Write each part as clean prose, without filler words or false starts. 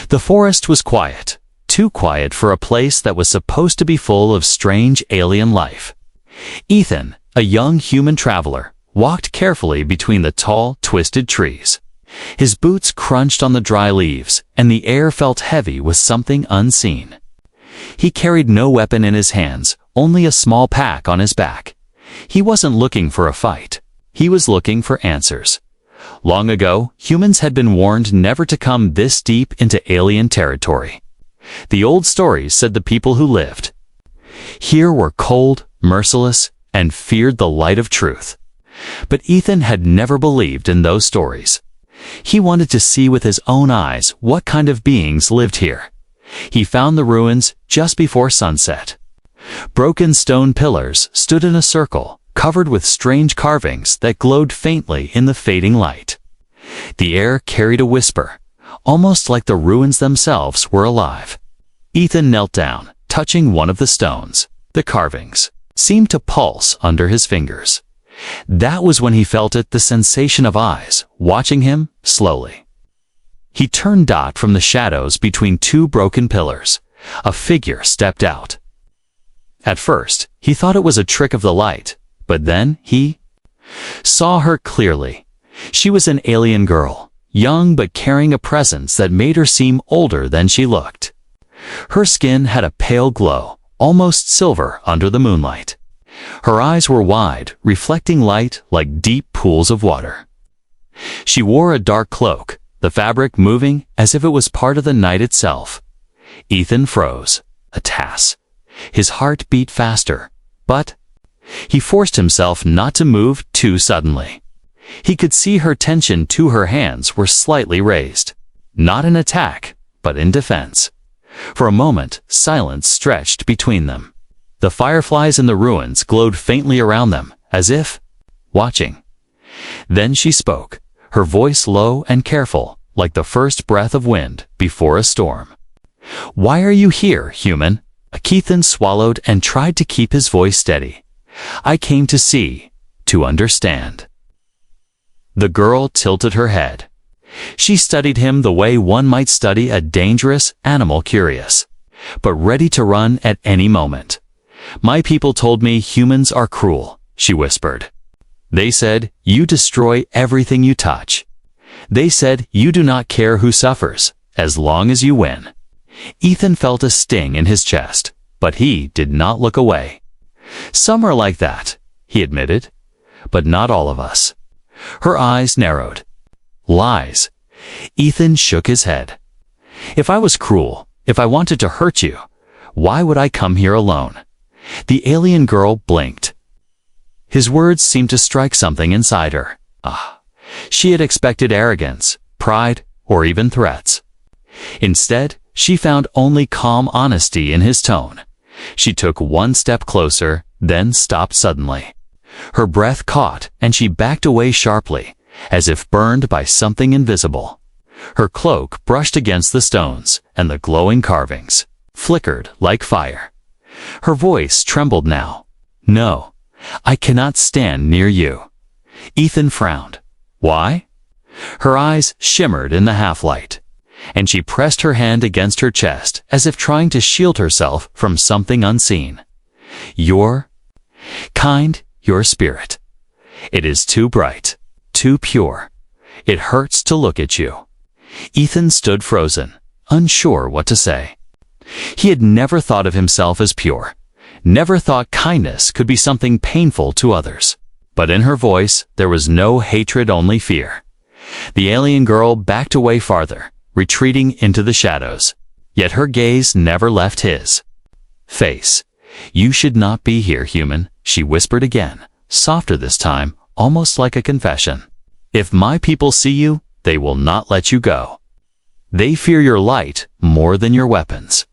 The forest was quiet, too quiet for a place that was supposed to be full of strange alien life. Ethan, a young human traveler, walked carefully between the tall, twisted trees. His boots crunched on the dry leaves, and the air felt heavy with something unseen. He carried no weapon in his hands, only a small pack on his back. He wasn't looking for a fight. He was looking for answers. Long ago, humans had been warned never to come this deep into alien territory. The old stories said the people who lived here were cold, merciless, and feared the light of truth. But Ethan had never believed in those stories. He wanted to see with his own eyes what kind of beings lived here. He found the ruins just before sunset. Broken stone pillars stood in a circle, covered with strange carvings that glowed faintly in the fading light. The air carried a whisper, almost like the ruins themselves were alive. Ethan knelt down, touching one of the stones. The carvings seemed to pulse under his fingers. That was when he felt it, the sensation of eyes watching him slowly. He turned Dot from the shadows between two broken pillars. A figure stepped out. At first, he thought it was a trick of the light, but then he saw her clearly. She was an alien girl, young but carrying a presence that made her seem older than she looked. Her skin had a pale glow, almost silver under the moonlight. Her eyes were wide, reflecting light like deep pools of water. She wore a dark cloak, the fabric moving as if it was part of the night itself. Ethan froze, a tass. His heart beat faster, but he forced himself not to move too suddenly. He could see her tension to her hands were slightly raised, not in attack, but in defense. For a moment, silence stretched between them. The fireflies in the ruins glowed faintly around them, as if watching. Then she spoke, her voice low and careful, like the first breath of wind before a storm. "Why are you here, human?" Ethan swallowed and tried to keep his voice steady. "I came to see, to understand." The girl tilted her head. She studied him the way one might study a dangerous animal, curious, but ready to run at any moment. "My people told me humans are cruel," she whispered. "They said, you destroy everything you touch. They said you do not care who suffers, as long as you win." Ethan felt a sting in his chest, but he did not look away. "Some are like that," he admitted, "but not all of us." Her eyes narrowed. "Lies." Ethan shook his head. "If I was cruel, if I wanted to hurt you, why would I come here alone?" The alien girl blinked. His words seemed to strike something inside her. She had expected arrogance, pride, or even threats. Instead, she found only calm honesty in his tone. She took one step closer, then stopped suddenly. Her breath caught, and she backed away sharply, as if burned by something invisible. Her cloak brushed against the stones, and the glowing carvings flickered like fire. Her voice trembled now. "No, I cannot stand near you." Ethan frowned. "Why?" Her eyes shimmered in the half-light, and she pressed her hand against her chest as if trying to shield herself from something unseen. "Your kind, your spirit. It is too bright, too pure. It hurts to look at you." Ethan stood frozen, unsure what to say. He had never thought of himself as pure, never thought kindness could be something painful to others. But in her voice, there was no hatred, only fear. The alien girl backed away farther, retreating into the shadows. Yet her gaze never left his face. "You should not be here, human," she whispered again, softer this time, almost like a confession. "If my people see you, they will not let you go. They fear your light more than your weapons."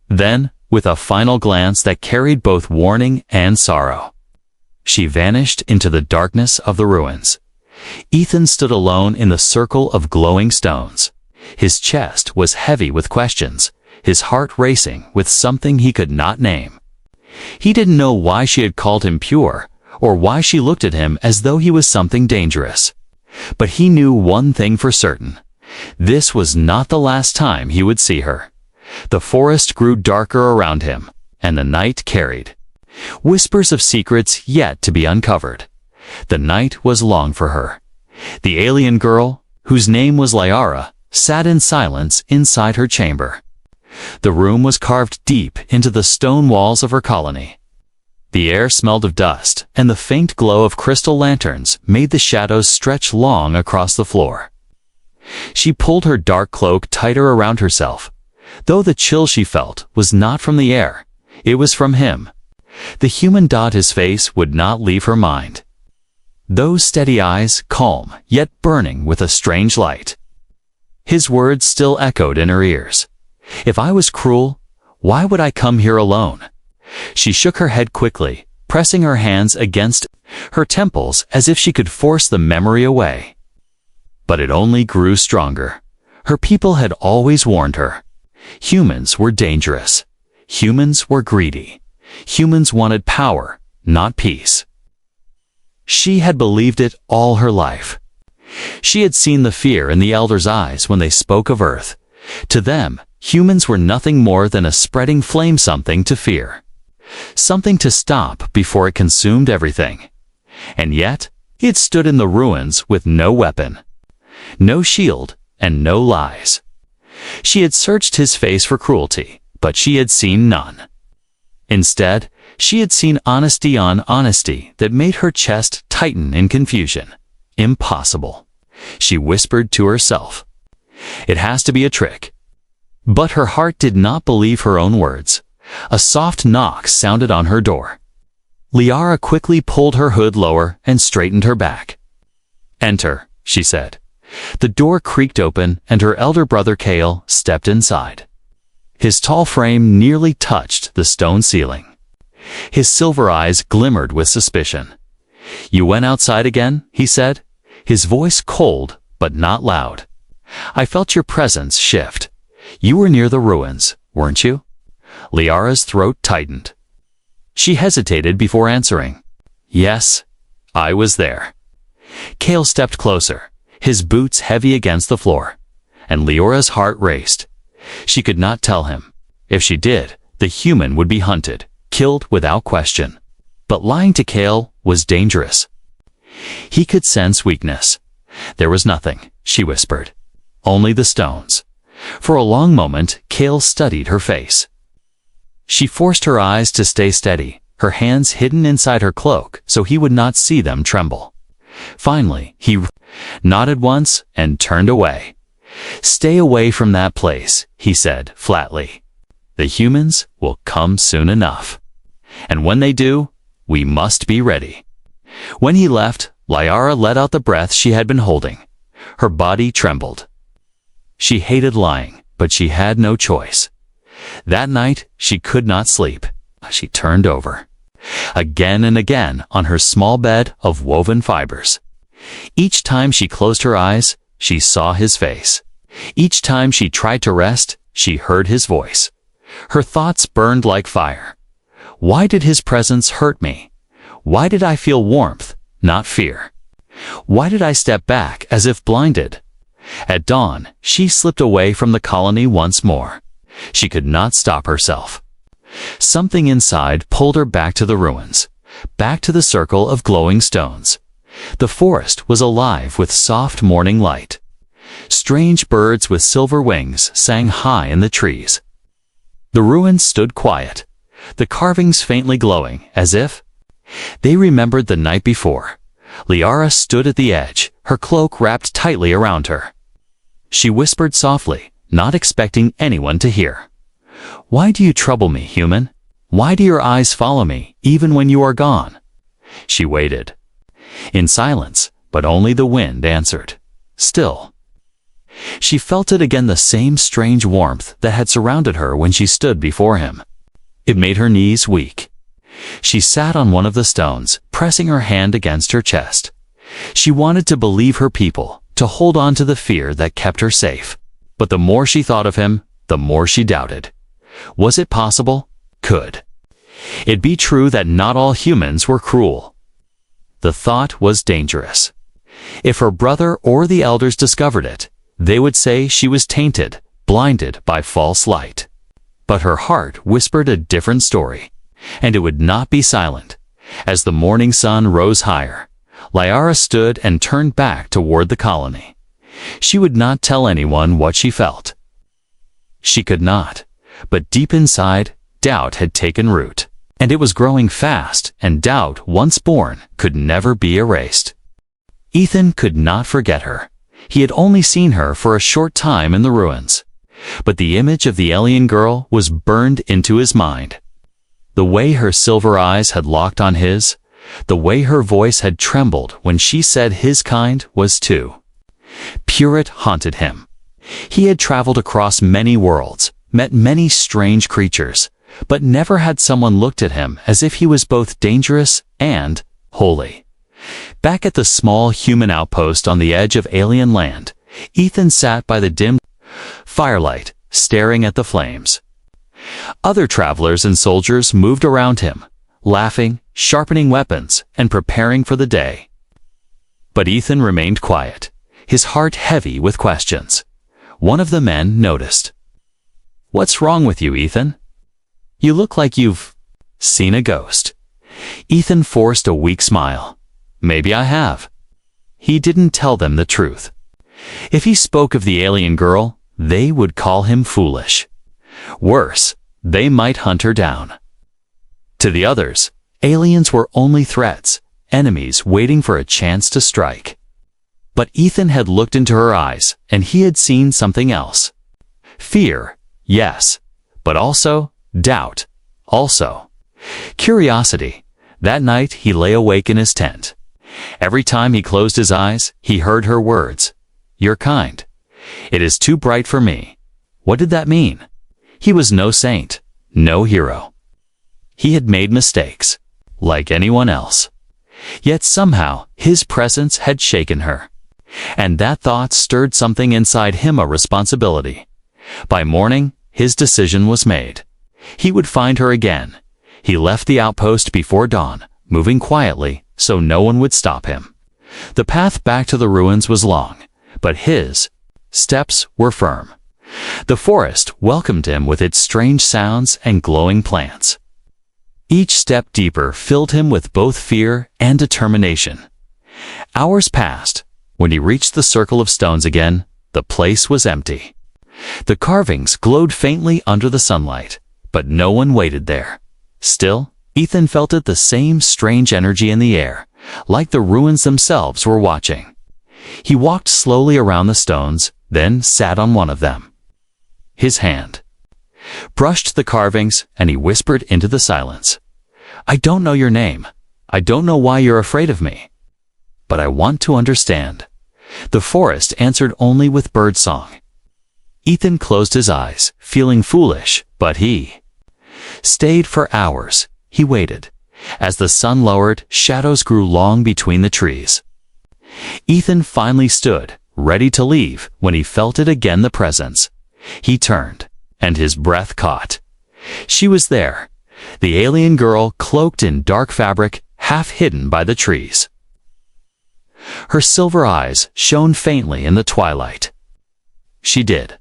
Then, with a final glance that carried both warning and sorrow, she vanished into the darkness of the ruins. Ethan stood alone in the circle of glowing stones. His chest was heavy with questions, his heart racing with something he could not name. He didn't know why she had called him pure, or why she looked at him as though he was something dangerous. But he knew one thing for certain. This was not the last time he would see her. The forest grew darker around him, and the night carried whispers of secrets yet to be uncovered. The night was long for her. The alien girl, whose name was Liara, sat in silence inside her chamber. The room was carved deep into the stone walls of her colony. The air smelled of dust, and the faint glow of crystal lanterns made the shadows stretch long across the floor. She pulled her dark cloak tighter around herself. Though the chill she felt was not from the air, it was from him. The human dot his face would not leave her mind. Those steady eyes, calm, yet burning with a strange light. His words still echoed in her ears. If I was cruel, why would I come here alone? She shook her head quickly, pressing her hands against her temples as if she could force the memory away. But it only grew stronger. Her people had always warned her. Humans were dangerous. Humans were greedy. Humans wanted power, not peace. She had believed it all her life. She had seen the fear in the elders' eyes when they spoke of Earth. To them, humans were nothing more than a spreading flame, something to fear. Something to stop before it consumed everything. And yet, it stood in the ruins with no weapon, no shield, and no lies. She had searched his face for cruelty, but she had seen none. Instead, she had seen honesty on honesty that made her chest tighten in confusion. Impossible, she whispered to herself. It has to be a trick. But her heart did not believe her own words. A soft knock sounded on her door. Liara quickly pulled her hood lower and straightened her back. "Enter," she said. The door creaked open, and her elder brother Kale stepped inside. His tall frame nearly touched the stone ceiling. His silver eyes glimmered with suspicion. "You went outside again?" he said, his voice cold but not loud. "I felt your presence shift. You were near the ruins, weren't you?" Liara's throat tightened. She hesitated before answering. "Yes, I was there." Kale stepped closer, his boots heavy against the floor, and Liara's heart raced. She could not tell him. If she did, the human would be hunted, killed without question. But lying to Kale was dangerous. He could sense weakness. "There was nothing," she whispered. "Only the stones." For a long moment, Kale studied her face. She forced her eyes to stay steady, her hands hidden inside her cloak so he would not see them tremble. Finally, he nodded once and turned away. "Stay away from that place," he said flatly. "The humans will come soon enough. And when they do, we must be ready." When he left, Liara let out the breath she had been holding. Her body trembled. She hated lying, but she had no choice. That night, she could not sleep. She turned over, again and again, on her small bed of woven fibers. Each time she closed her eyes, she saw his face. Each time she tried to rest, she heard his voice. Her thoughts burned like fire. Why did his presence hurt me? Why did I feel warmth, not fear? Why did I step back as if blinded? At dawn, she slipped away from the colony once more. She could not stop herself. Something inside pulled her back to the ruins, back to the circle of glowing stones. The forest was alive with soft morning light. Strange birds with silver wings sang high in the trees. The ruins stood quiet, the carvings faintly glowing, as if they remembered the night before. Liara stood at the edge, her cloak wrapped tightly around her. She whispered softly, not expecting anyone to hear. "Why do you trouble me, human? Why do your eyes follow me, even when you are gone?" She waited. In silence, but only the wind answered. Still. She felt it again, the same strange warmth that had surrounded her when she stood before him. It made her knees weak. She sat on one of the stones, pressing her hand against her chest. She wanted to believe her people, to hold on to the fear that kept her safe. But the more she thought of him, the more she doubted. Was it possible? Could it be true that not all humans were cruel? The thought was dangerous. If her brother or the elders discovered it, They would say she was tainted, blinded by false light. But her heart whispered a different story, and it would not be silent. As the morning sun rose higher, Liara stood and turned back toward the colony. She would not tell anyone what she felt. She could not, but deep inside, doubt had taken root, and it was growing fast, and doubt, once born, could never be erased. Ethan could not forget her. He had only seen her for a short time in the ruins, but the image of the alien girl was burned into his mind. The way her silver eyes had locked on his, the way her voice had trembled when she said his kind was too. Pure it haunted him. He had traveled across many worlds, met many strange creatures, but never had someone looked at him as if he was both dangerous and holy. Back at the small human outpost on the edge of alien land, Ethan sat by the dim firelight, staring at the flames. Other travelers and soldiers moved around him, laughing, sharpening weapons, and preparing for the day. But Ethan remained quiet, his heart heavy with questions. One of the men noticed. "What's wrong with you, Ethan? You look like you've seen a ghost." Ethan forced a weak smile. "Maybe I have." He didn't tell them the truth. If he spoke of the alien girl, they would call him foolish. Worse, they might hunt her down. To the others, aliens were only threats, enemies waiting for a chance to strike. But Ethan had looked into her eyes, and he had seen something else. Fear, yes, but also doubt, also. Curiosity. That night he lay awake in his tent. Every time he closed his eyes, he heard her words. "You're kind. It is too bright for me." What did that mean? He was no saint, no hero. He had made mistakes, like anyone else. Yet somehow his presence had shaken her. And that thought stirred something inside him, a responsibility. By morning, his decision was made. He would find her again. He left the outpost before dawn, moving quietly so no one would stop him. The path back to the ruins was long, but his steps were firm. The forest welcomed him with its strange sounds and glowing plants. Each step deeper filled him with both fear and determination. Hours passed. When he reached the circle of stones again, the place was empty. The carvings glowed faintly under the sunlight, but no one waited there. Still, Ethan felt it, the same strange energy in the air, like the ruins themselves were watching. He walked slowly around the stones, then sat on one of them. His hand brushed the carvings, and he whispered into the silence. "I don't know your name. I don't know why you're afraid of me. But I want to understand." The forest answered only with birdsong. Ethan closed his eyes, feeling foolish, but he stayed for hours. He waited. As the sun lowered, shadows grew long between the trees. Ethan finally stood, ready to leave, when he felt it again, the presence. He turned, and his breath caught. She was there, the alien girl cloaked in dark fabric, half hidden by the trees. Her silver eyes shone faintly in the twilight. She did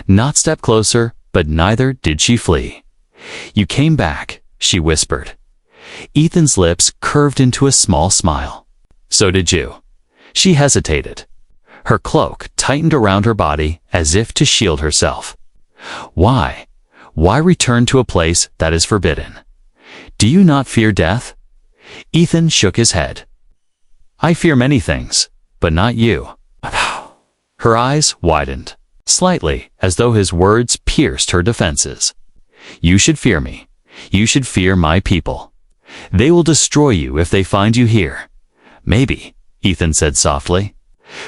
not step closer, but neither did she flee. "You came back," she whispered. Ethan's lips curved into a small smile. "So did you." She hesitated. Her cloak tightened around her body as if to shield herself. "Why? Why return to a place that is forbidden? Do you not fear death?" Ethan shook his head. "I fear many things, but not you." Her eyes widened, slightly, as though his words pierced her defenses. "You should fear me. You should fear my people. They will destroy you if they find you here." "Maybe," Ethan said softly.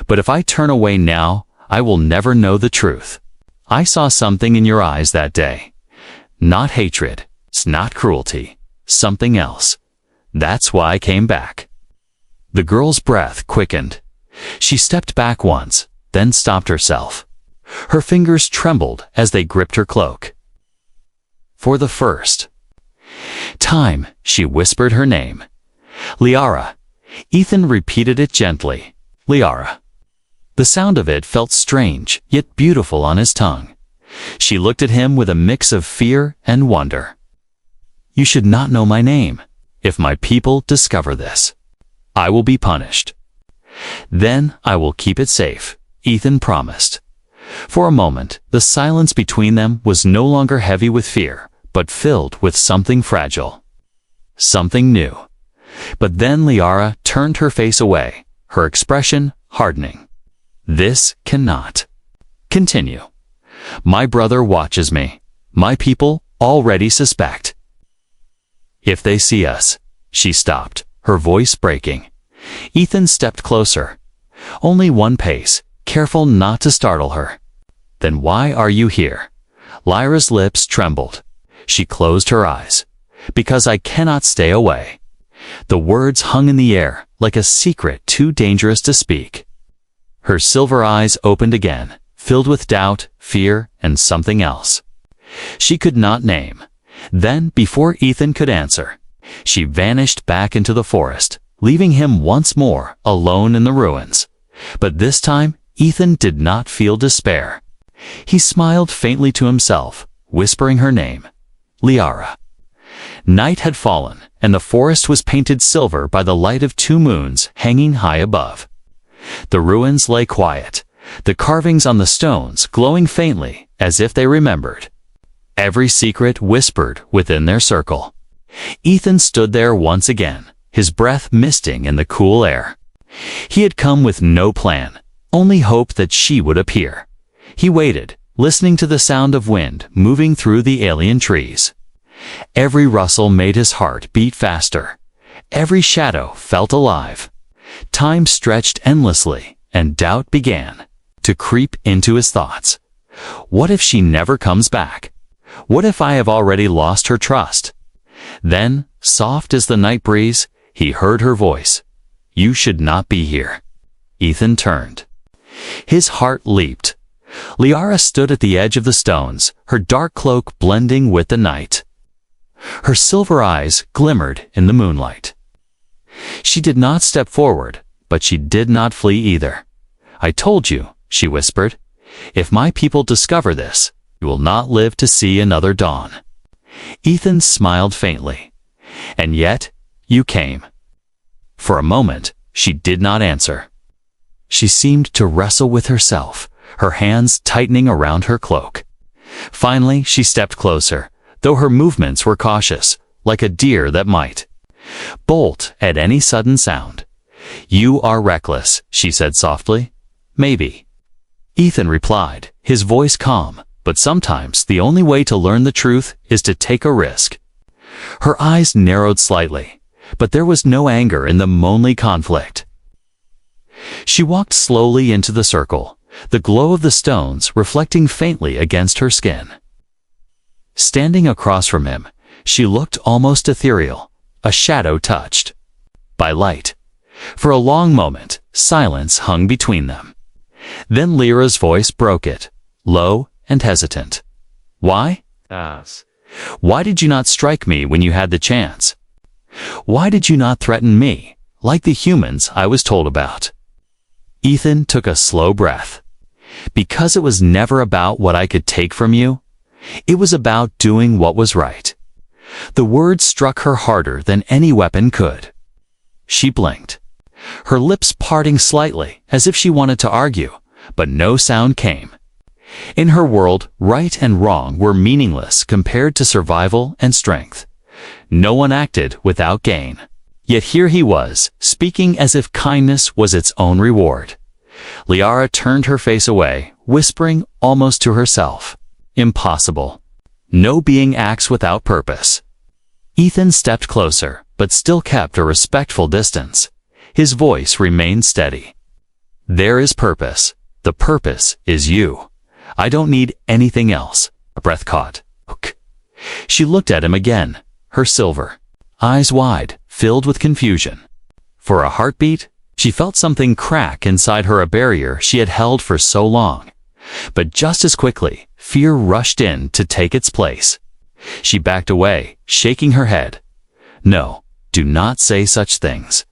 "But if I turn away now, I will never know the truth. I saw something in your eyes that day. Not hatred, it's not cruelty, something else. That's why I came back." The girl's breath quickened. She stepped back once, then stopped herself. Her fingers trembled as they gripped her cloak. For the first time, she whispered her name. "Liara." Ethan repeated it gently. "Liara." The sound of it felt strange, yet beautiful on his tongue. She looked at him with a mix of fear and wonder. You should not know my name. If my people discover this, I will be punished. Then I will keep it safe, Ethan promised. For a moment, the silence between them was no longer heavy with fear, but filled with something fragile. Something new. But then Liara turned her face away, her expression hardening. This cannot continue. My brother watches me. My people already suspect. If they see us, she stopped, her voice breaking. Ethan stepped closer. Only one pace, careful not to startle her. Then why are you here? Lyra's lips trembled. She closed her eyes. Because I cannot stay away. The words hung in the air, like a secret too dangerous to speak. Her silver eyes opened again, filled with doubt, fear, and something else. She could not name. Then, before Ethan could answer, she vanished back into the forest, leaving him once more alone in the ruins. But this time, Ethan did not feel despair. He smiled faintly to himself, whispering her name, Liara. Night had fallen, and the forest was painted silver by the light of 2 moons hanging high above. The ruins lay quiet, the carvings on the stones glowing faintly as if they remembered. Every secret whispered within their circle. Ethan stood there once again, his breath misting in the cool air. He had come with no plan, only hope that she would appear. He waited, listening to the sound of wind moving through the alien trees. Every rustle made his heart beat faster. Every shadow felt alive. Time stretched endlessly, and doubt began to creep into his thoughts. What if she never comes back? What if I have already lost her trust? Then, soft as the night breeze, he heard her voice. You should not be here. Ethan turned. His heart leaped. Liara stood at the edge of the stones, her dark cloak blending with the night. Her silver eyes glimmered in the moonlight. She did not step forward, but she did not flee either. I told you, she whispered. If my people discover this, you will not live to see another dawn. Ethan smiled faintly. And yet, you came. For a moment, she did not answer. She seemed to wrestle with herself, her hands tightening around her cloak. Finally, she stepped closer, though her movements were cautious, like a deer that might bolt at any sudden sound. You are reckless, she said softly. Maybe. Ethan replied, his voice calm. But sometimes the only way to learn the truth is to take a risk. Her eyes narrowed slightly, but there was no anger in the lonely conflict. She walked slowly into the circle, the glow of the stones reflecting faintly against her skin. Standing across from him, she looked almost ethereal, a shadow touched by light. For a long moment, silence hung between them. Then Lyra's voice broke it, low and hesitant. Why? Why did you not strike me when you had the chance? Why did you not threaten me, like the humans I was told about? Ethan took a slow breath. Because it was never about what I could take from you. It was about doing what was right. The words struck her harder than any weapon could. She blinked, her lips parting slightly as if she wanted to argue, but no sound came. In her world, right and wrong were meaningless compared to survival and strength. No one acted without gain. Yet here he was, speaking as if kindness was its own reward. Liara turned her face away, whispering almost to herself. Impossible. No being acts without purpose. Ethan stepped closer, but still kept a respectful distance. His voice remained steady. There is purpose. The purpose is you. I don't need anything else. A breath caught. She looked at him again, her silver eyes wide, filled with confusion. For a heartbeat, she felt something crack inside her, a barrier she had held for so long. But just as quickly, fear rushed in to take its place. She backed away, shaking her head. No, do not say such things.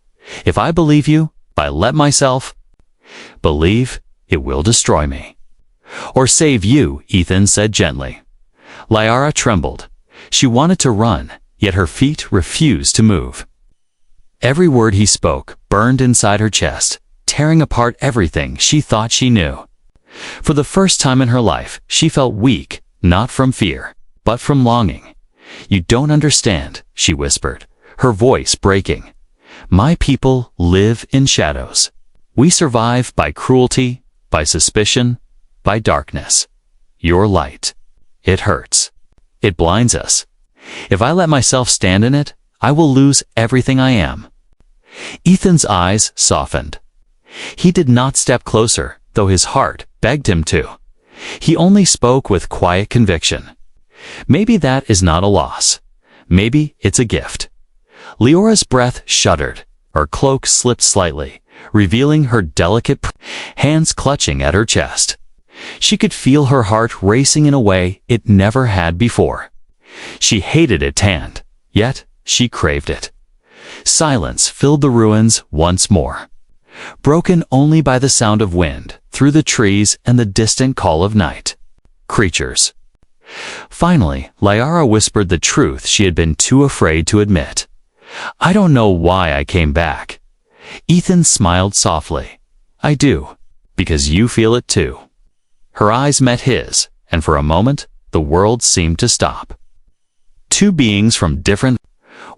If I believe you, I let myself believe, it will destroy me. Or save you, Ethan said gently. Liara trembled. She wanted to run, yet her feet refused to move. Every word he spoke burned inside her chest, tearing apart everything she thought she knew. For the first time in her life, she felt weak, not from fear, but from longing. You don't understand, she whispered, her voice breaking. My people live in shadows. We survive by cruelty, by suspicion, by darkness. Your light. It hurts. It blinds us. If I let myself stand in it, I will lose everything I am. Ethan's eyes softened. He did not step closer, though his heart begged him to. He only spoke with quiet conviction. Maybe that is not a loss. Maybe it's a gift. Leora's breath shuddered. Her cloak slipped slightly, revealing her delicate hands clutching at her chest. She could feel her heart racing in a way it never had before. She hated its hand, yet she craved it. Silence filled the ruins once more, broken only by the sound of wind through the trees and the distant call of night. Creatures. Finally, Liara whispered the truth she had been too afraid to admit. I don't know why I came back. Ethan smiled softly. I do, because you feel it too. Her eyes met his, and for a moment, the world seemed to stop. Two beings from different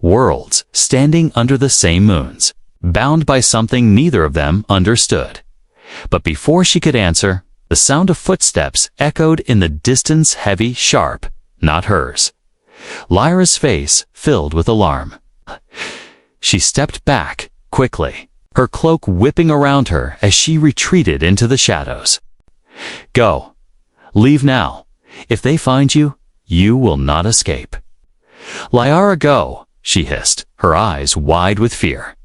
worlds standing under the same moons, bound by something neither of them understood. But before she could answer, the sound of footsteps echoed in the distance, heavy, sharp, not hers. Lyra's face filled with alarm. She stepped back, quickly, her cloak whipping around her as she retreated into the shadows. Go. Leave now. If they find you, you will not escape. Liara, go, she hissed, her eyes wide with fear.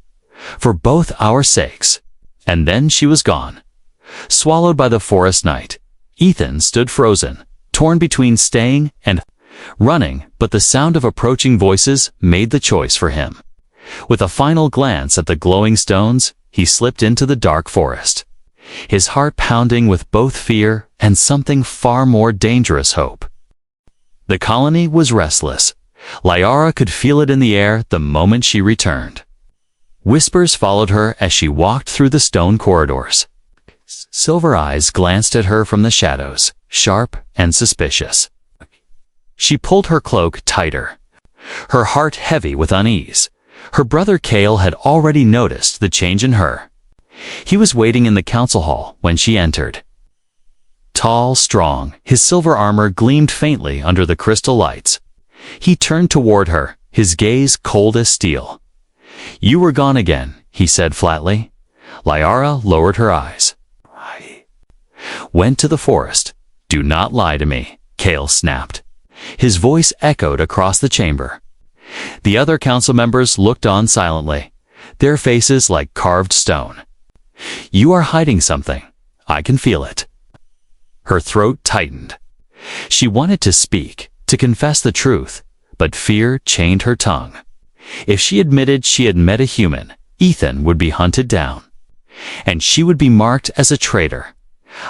For both our sakes. And then she was gone. Swallowed by the forest night, Ethan stood frozen, torn between staying and running, but the sound of approaching voices made the choice for him. With a final glance at the glowing stones, he slipped into the dark forest, his heart pounding with both fear and something far more dangerous, hope. The colony was restless. Liara could feel it in the air the moment she returned. Whispers followed her as she walked through the stone corridors. Silver eyes glanced at her from the shadows, sharp and suspicious. She pulled her cloak tighter, her heart heavy with unease. Her brother Cale had already noticed the change in her. He was waiting in the council hall when she entered. Tall, strong, his silver armor gleamed faintly under the crystal lights. He turned toward her, his gaze cold as steel. You were gone again, he said flatly. Liara lowered her eyes. I went to the forest. Do not lie to me, Cale snapped. His voice echoed across the chamber. The other council members looked on silently, their faces like carved stone. You are hiding something. I can feel it. Her throat tightened. She wanted to speak, to confess the truth, but fear chained her tongue. If she admitted she had met a human, Ethan would be hunted down, and she would be marked as a traitor.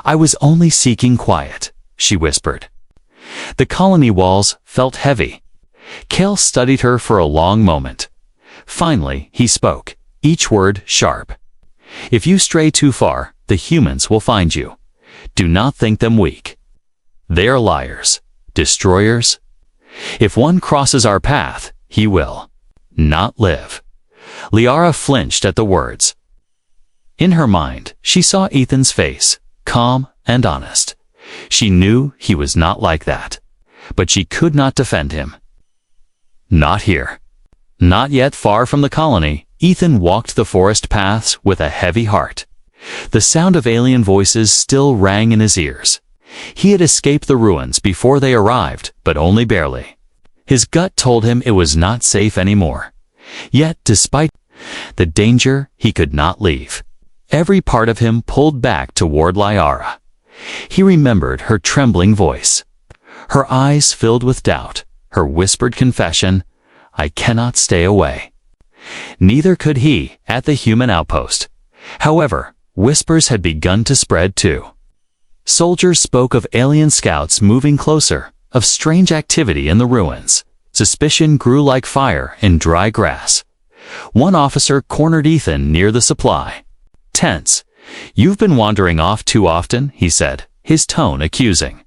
I was only seeking quiet, she whispered. The colony walls felt heavy. Cale studied her for a long moment. Finally, he spoke, each word sharp. If you stray too far, the humans will find you. Do not think them weak. They are liars, destroyers. If one crosses our path, he will not live. Liara flinched at the words. In her mind, she saw Ethan's face, calm and honest. She knew he was not like that, but she could not defend him. Not here. Not yet. Far from the colony, Ethan walked the forest paths with a heavy heart. The sound of alien voices still rang in his ears. He had escaped the ruins before they arrived, but only barely. His gut told him it was not safe anymore. Yet, despite the danger, he could not leave. Every part of him pulled back toward Liara. He remembered her trembling voice, her eyes filled with doubt, her whispered confession, I cannot stay away. Neither could he at the human outpost. However, whispers had begun to spread too. Soldiers spoke of alien scouts moving closer, of strange activity in the ruins. Suspicion grew like fire in dry grass. One officer cornered Ethan near the supply. Tense. "You've been wandering off too often," he said, his tone accusing.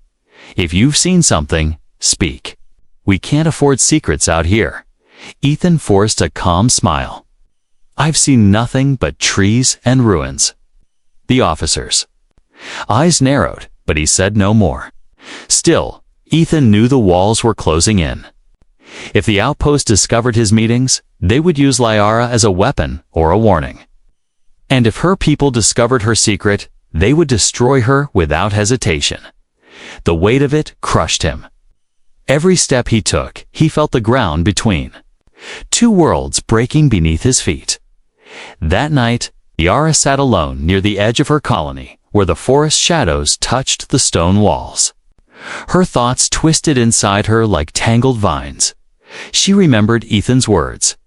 "If you've seen something, speak. We can't afford secrets out here." Ethan forced a calm smile. "I've seen nothing but trees and ruins." The officer's eyes narrowed, but he said no more. Still, Ethan knew the walls were closing in. If the outpost discovered his meetings, they would use Liara as a weapon or a warning. And if her people discovered her secret, they would destroy her without hesitation. The weight of it crushed him. Every step he took, he felt the ground between. Two worlds breaking beneath his feet. That night, Liara sat alone near the edge of her colony, where the forest shadows touched the stone walls. Her thoughts twisted inside her like tangled vines. She remembered Ethan's words.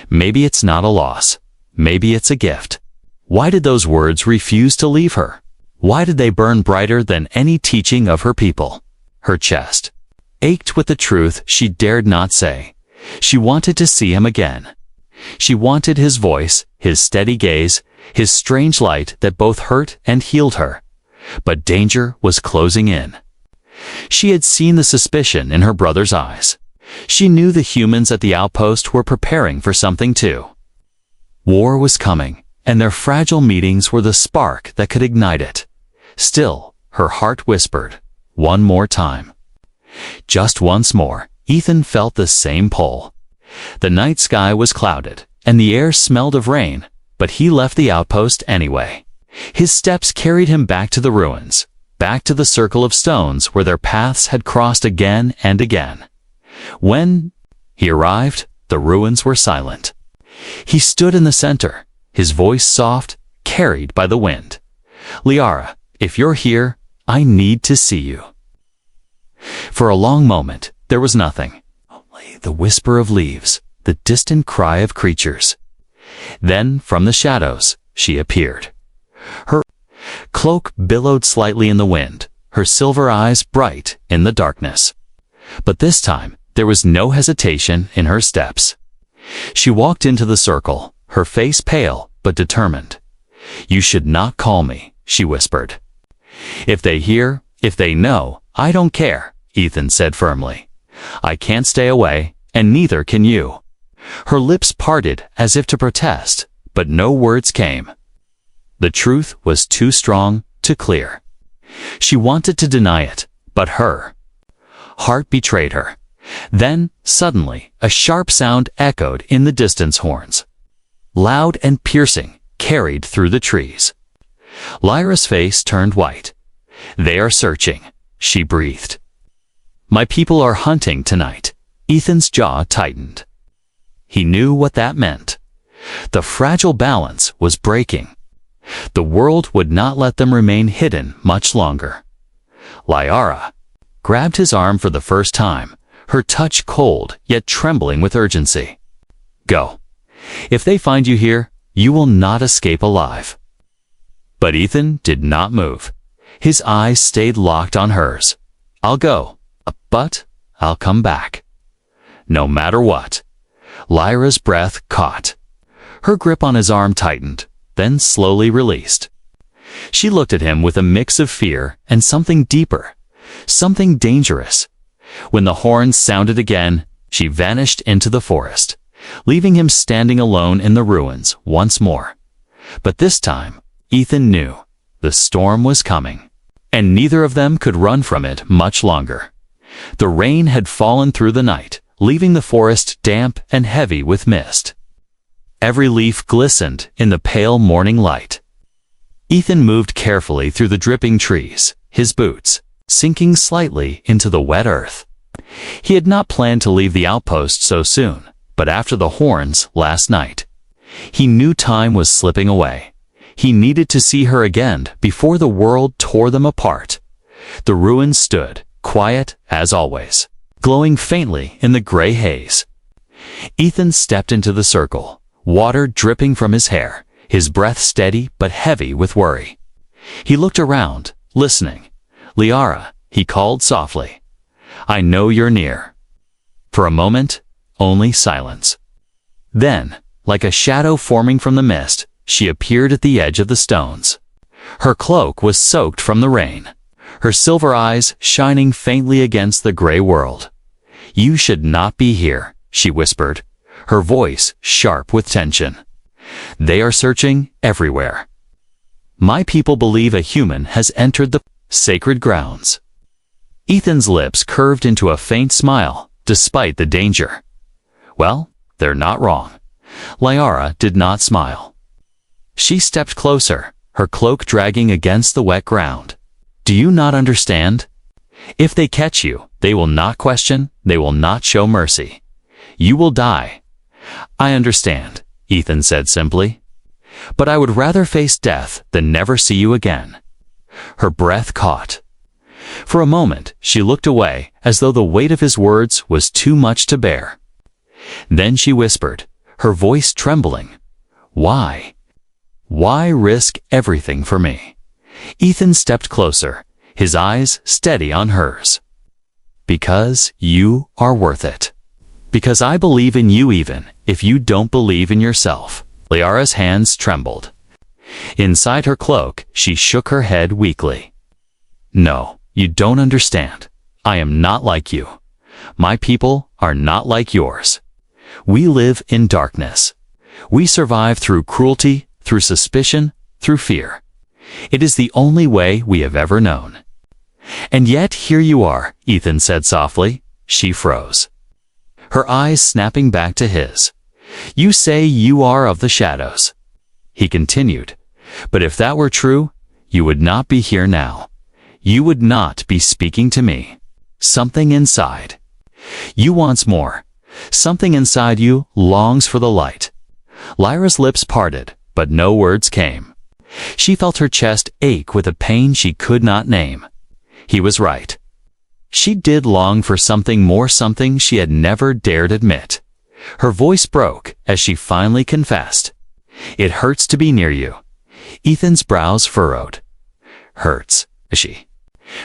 Maybe it's not a loss. Maybe it's a gift. Why did those words refuse to leave her? Why did they burn brighter than any teaching of her people? Her chest ached with the truth she dared not say. She wanted to see him again. She wanted his voice, his steady gaze, his strange light that both hurt and healed her. But danger was closing in. She had seen the suspicion in her brother's eyes. She knew the humans at the outpost were preparing for something too. War was coming, and their fragile meetings were the spark that could ignite it. Still, her heart whispered, "One more time." Just once more, Ethan felt the same pull. The night sky was clouded, and the air smelled of rain, but he left the outpost anyway. His steps carried him back to the ruins, back to the circle of stones where their paths had crossed again and again. When he arrived, the ruins were silent. He stood in the center, his voice soft, carried by the wind. "Liara, if you're here, I need to see you." For a long moment, there was nothing. Only the whisper of leaves, the distant cry of creatures. Then, from the shadows, she appeared. Her cloak billowed slightly in the wind, her silver eyes bright in the darkness. But this time, there was no hesitation in her steps. She walked into the circle, her face pale but determined. "You should not call me," she whispered. "If they hear, if they know, I don't care," Ethan said firmly. "I can't stay away, and neither can you." Her lips parted as if to protest, but no words came. The truth was too strong, too clear. She wanted to deny it, but her heart betrayed her. Then, suddenly, a sharp sound echoed in the distance horns. Loud and piercing, carried through the trees. Lyra's face turned white. "They are searching," she breathed. "My people are hunting tonight." Ethan's jaw tightened. He knew what that meant. The fragile balance was breaking. The world would not let them remain hidden much longer. Liara grabbed his arm for the first time, her touch cold yet trembling with urgency. "Go. If they find you here, you will not escape alive." But Ethan did not move. His eyes stayed locked on hers. "I'll go, but I'll come back. No matter what." Lyra's breath caught. Her grip on his arm tightened, then slowly released. She looked at him with a mix of fear and something deeper, something dangerous. When the horns sounded again, she vanished into the forest, leaving him standing alone in the ruins once more. But this time, Ethan knew the storm was coming, and neither of them could run from it much longer. The rain had fallen through the night, leaving the forest damp and heavy with mist. Every leaf glistened in the pale morning light. Ethan moved carefully through the dripping trees, his boots sinking slightly into the wet earth. He had not planned to leave the outpost so soon, but after the horns last night, he knew time was slipping away. He needed to see her again before the world tore them apart. The ruins stood, quiet as always, glowing faintly in the gray haze. Ethan stepped into the circle, water dripping from his hair, his breath steady but heavy with worry. He looked around, listening. "Liara," he called softly. "I know you're near." For a moment, only silence. Then, like a shadow forming from the mist, she appeared at the edge of the stones. Her cloak was soaked from the rain, her silver eyes shining faintly against the gray world. "You should not be here," she whispered, her voice sharp with tension. "They are searching everywhere. My people believe a human has entered the sacred grounds." Ethan's lips curved into a faint smile, despite the danger. Well, they're not wrong. Liara did not smile. She stepped closer, her cloak dragging against the wet ground. "Do you not understand? If they catch you, they will not question, they will not show mercy. You will die." "I understand," Ethan said simply. "But I would rather face death than never see you again." Her breath caught. For a moment, she looked away as though the weight of his words was too much to bear. Then she whispered, her voice trembling, "Why? Why risk everything for me?" Ethan stepped closer, his eyes steady on hers. "Because you are worth it. Because I believe in you even if you don't believe in yourself." Liara's hands trembled. Inside her cloak, she shook her head weakly. "No, you don't understand. I am not like you. My people are not like yours. We live in darkness. We survive through cruelty, through suspicion, through fear. It is the only way we have ever known." "And yet here you are," Ethan said softly. She froze, her eyes snapping back to his. "You say you are of the shadows." He continued, "But if that were true, you would not be here now. You would not be speaking to me. Something inside you wants more. Something inside you longs for the light." Lyra's lips parted, but no words came. She felt her chest ache with a pain she could not name. He was right. She did long for something more, something she had never dared admit. Her voice broke as she finally confessed. "It hurts to be near you." Ethan's brows furrowed. "Hurts," she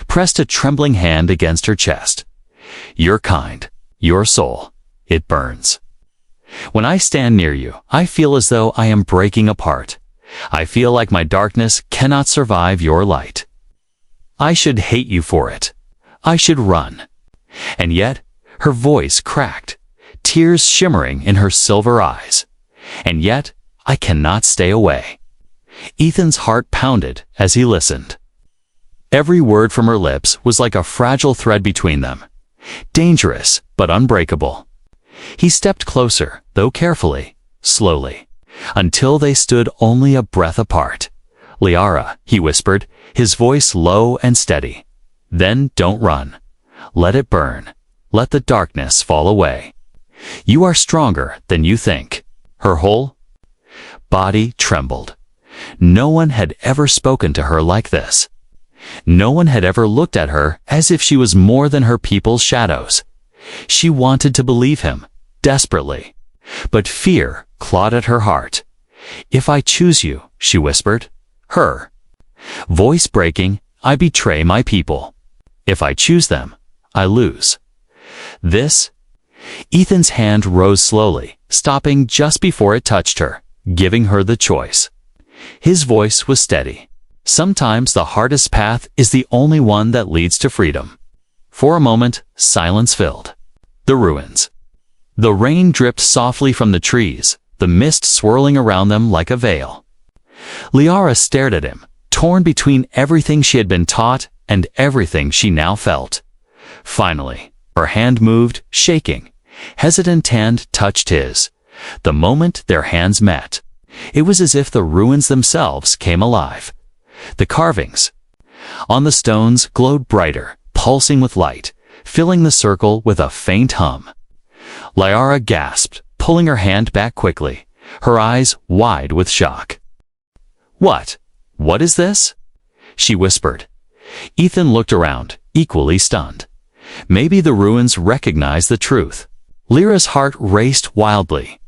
pressed a trembling hand against her chest. "Your kind, your soul, it burns. When I stand near you, I feel as though I am breaking apart. I feel like my darkness cannot survive your light. I should hate you for it. I should run." And yet, her voice cracked, tears shimmering in her silver eyes. "And yet, I cannot stay away." Ethan's heart pounded as he listened. Every word from her lips was like a fragile thread between them, dangerous but unbreakable. He stepped closer, though carefully, slowly, until they stood only a breath apart. "Liara," he whispered, his voice low and steady. "Then don't run. Let it burn. Let the darkness fall away. You are stronger than you think." Her whole body trembled. No one had ever spoken to her like this. No one had ever looked at her as if she was more than her people's shadows. She wanted to believe him, desperately. But fear clawed at her heart. "If I choose you," she whispered, her voice breaking, "I betray my people. If I choose them, I lose." This? Ethan's hand rose slowly, stopping just before it touched her, giving her the choice. His voice was steady. "Sometimes the hardest path is the only one that leads to freedom." For a moment, silence filled the ruins. The rain dripped softly from the trees, the mist swirling around them like a veil. Liara stared at him, torn between everything she had been taught and everything she now felt. Finally, her hand moved, shaking. Hesitant hand touched his. The moment their hands met, it was as if the ruins themselves came alive. The carvings on the stones glowed brighter, pulsing with light, filling the circle with a faint hum. Liara gasped, pulling her hand back quickly, her eyes wide with shock. What is this?" she whispered. Ethan looked around, equally stunned. Maybe the ruins recognized the truth. Lyra's heart raced wildly.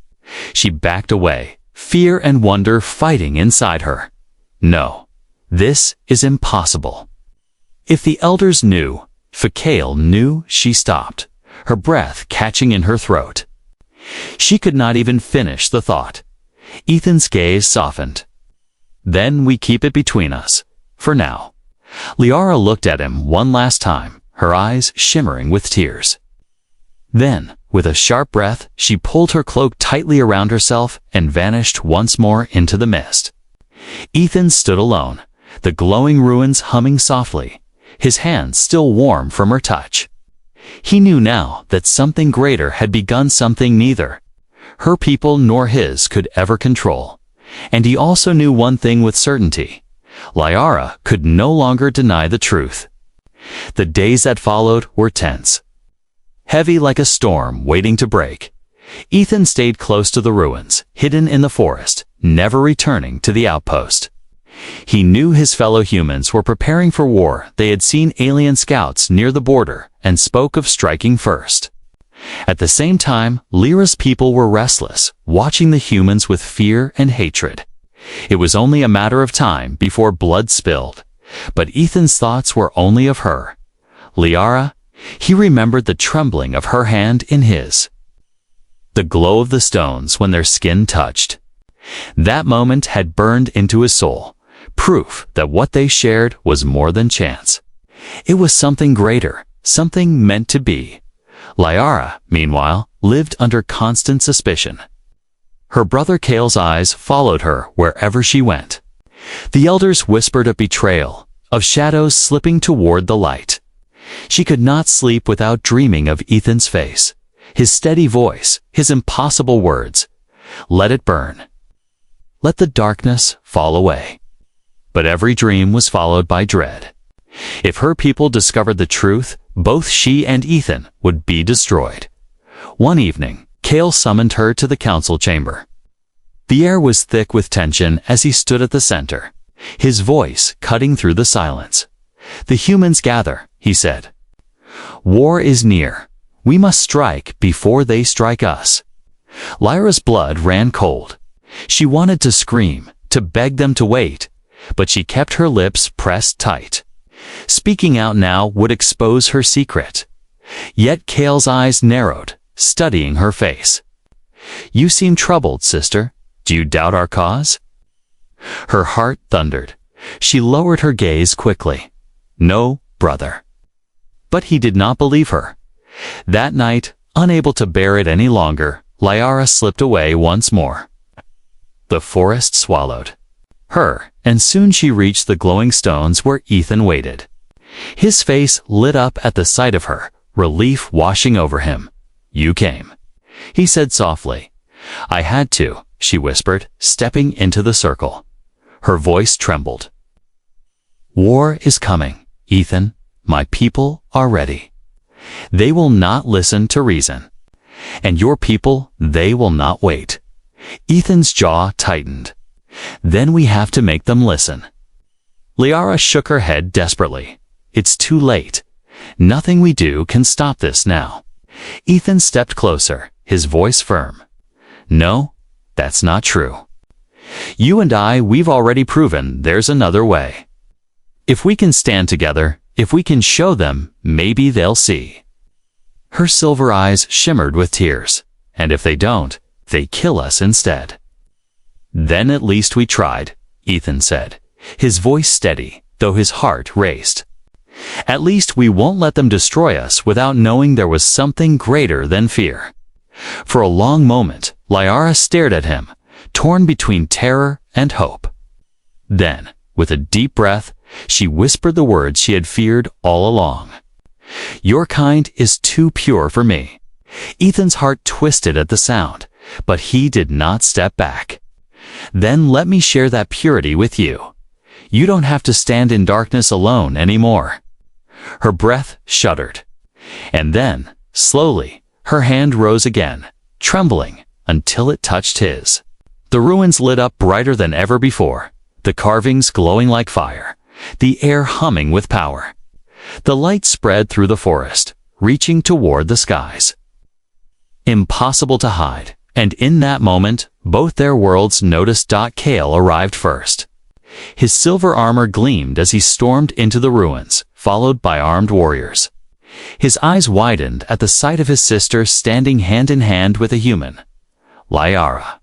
She backed away, fear and wonder fighting inside her. No, this is impossible. If the elders knew, Fikale knew. She stopped, her breath catching in her throat. She could not even finish the thought. Ethan's gaze softened. Then we keep it between us, for now. Liara looked at him one last time, her eyes shimmering with tears. Then, with a sharp breath, she pulled her cloak tightly around herself and vanished once more into the mist. Ethan stood alone, the glowing ruins humming softly, his hands still warm from her touch. He knew now that something greater had begun, something neither her people nor his could ever control. And he also knew one thing with certainty. Liara could no longer deny the truth. The days that followed were tense, heavy like a storm waiting to break. Ethan stayed close to the ruins, hidden in the forest, never returning to the outpost. He knew his fellow humans were preparing for war. They had seen alien scouts near the border and spoke of striking first. At the same time, Lyra's people were restless, watching the humans with fear and hatred. It was only a matter of time before blood spilled. But Ethan's thoughts were only of her. Liara, he remembered the trembling of her hand in his, the glow of the stones when their skin touched. That moment had burned into his soul, proof that what they shared was more than chance. It was something greater, something meant to be. Liara, meanwhile, lived under constant suspicion. Her brother Kale's eyes followed her wherever she went. The elders whispered of betrayal, of shadows slipping toward the light. She could not sleep without dreaming of Ethan's face, his steady voice, his impossible words. Let it burn. Let the darkness fall away. But every dream was followed by dread. If her people discovered the truth, both she and Ethan would be destroyed. One evening, Kale summoned her to the council chamber. The air was thick with tension as he stood at the center, his voice cutting through the silence. "The humans gather," he said. "War is near. We must strike before they strike us." Lyra's blood ran cold. She wanted to scream, to beg them to wait, but she kept her lips pressed tight. Speaking out now would expose her secret. Yet Kale's eyes narrowed, studying her face. "You seem troubled, sister. Do you doubt our cause?" Her heart thundered. She lowered her gaze quickly. "No, brother." But he did not believe her. That night, unable to bear it any longer, Liara slipped away once more. The forest swallowed her, and soon she reached the glowing stones where Ethan waited. His face lit up at the sight of her, relief washing over him. "You came," he said softly. "I had to," she whispered, stepping into the circle. Her voice trembled. "War is coming, Ethan. My people are ready. They will not listen to reason. And your people, they will not wait." Ethan's jaw tightened. "Then we have to make them listen." Liara shook her head desperately. "It's too late. Nothing we do can stop this now." Ethan stepped closer, his voice firm. "No, that's not true. You and I, we've already proven there's another way. If we can stand together, if we can show them, maybe they'll see." Her silver eyes shimmered with tears. "And if they don't, they kill us instead." "Then at least we tried," Ethan said, his voice steady, though his heart raced. "At least we won't let them destroy us without knowing there was something greater than fear." For a long moment, Liara stared at him, torn between terror and hope. Then, with a deep breath, she whispered the words she had feared all along. "Your kind is too pure for me." Ethan's heart twisted at the sound, but he did not step back. "Then let me share that purity with you. You don't have to stand in darkness alone anymore." Her breath shuddered. And then, slowly, her hand rose again, trembling, until it touched his. The ruins lit up brighter than ever before, the carvings glowing like fire, the air humming with power. The light spread through the forest, reaching toward the skies. Impossible to hide, and in that moment, Both their worlds noticed. Kale arrived first. His silver armor gleamed as he stormed into the ruins, followed by armed warriors. His eyes widened at the sight of his sister standing hand in hand with a human. Liara.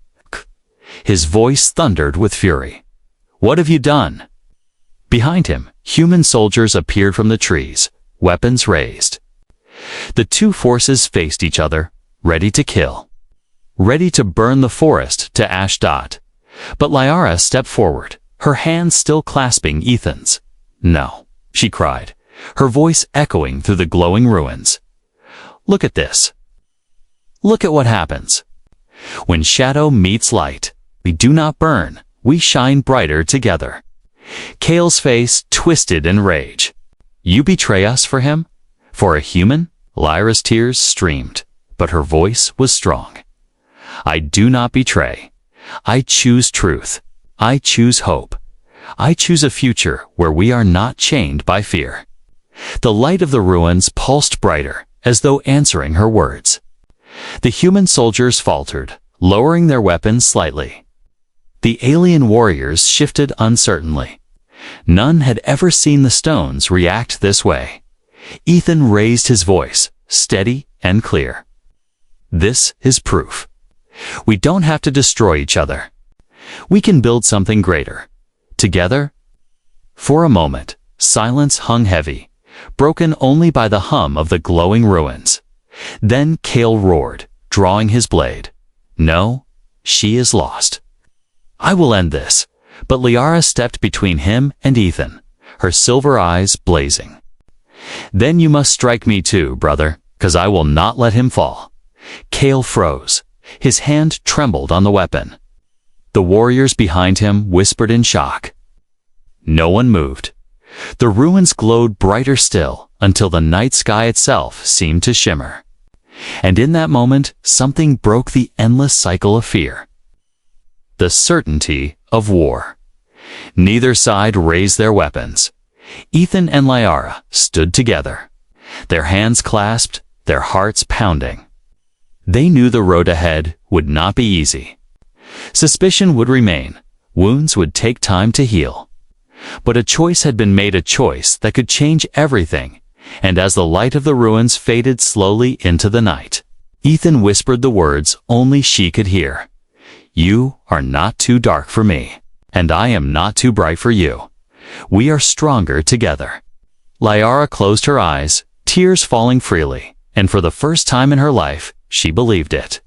His voice thundered with fury. What have you done? Behind him, human soldiers appeared from the trees, weapons raised. The two forces faced each other, ready to kill. Ready to burn the forest to ash. But Liara stepped forward, her hands still clasping Ethan's. No, she cried, her voice echoing through the glowing ruins. Look at this. Look at what happens. When shadow meets light, we do not burn, we shine brighter together. Kale's face twisted in rage. You betray us for him? For a human? Lyra's tears streamed, but her voice was strong. I do not betray. I choose truth. I choose hope. I choose a future where we are not chained by fear. The light of the ruins pulsed brighter, as though answering her words. The human soldiers faltered, lowering their weapons slightly. The alien warriors shifted uncertainly. None had ever seen the stones react this way. Ethan raised his voice, steady and clear. This is proof. We don't have to destroy each other. We can build something greater. Together? For a moment, silence hung heavy, broken only by the hum of the glowing ruins. Then Kale roared, drawing his blade. No, she is lost. I will end this. But Liara stepped between him and Ethan, her silver eyes blazing. Then you must strike me too, brother, 'cause I will not let him fall. Kale froze. His hand trembled on the weapon. The warriors behind him whispered in shock. No one moved. The ruins glowed brighter still until the night sky itself seemed to shimmer. And in that moment, something broke the endless cycle of fear. The certainty of war. Neither side raised their weapons. Ethan and Liara stood together, their hands clasped, their hearts pounding. They knew the road ahead would not be easy. Suspicion would remain, wounds would take time to heal. But a choice had been made, a choice that could change everything, and as the light of the ruins faded slowly into the night, Ethan whispered the words only she could hear. You are not too dark for me, and I am not too bright for you. We are stronger together. Liara closed her eyes, tears falling freely, and for the first time in her life, she believed it.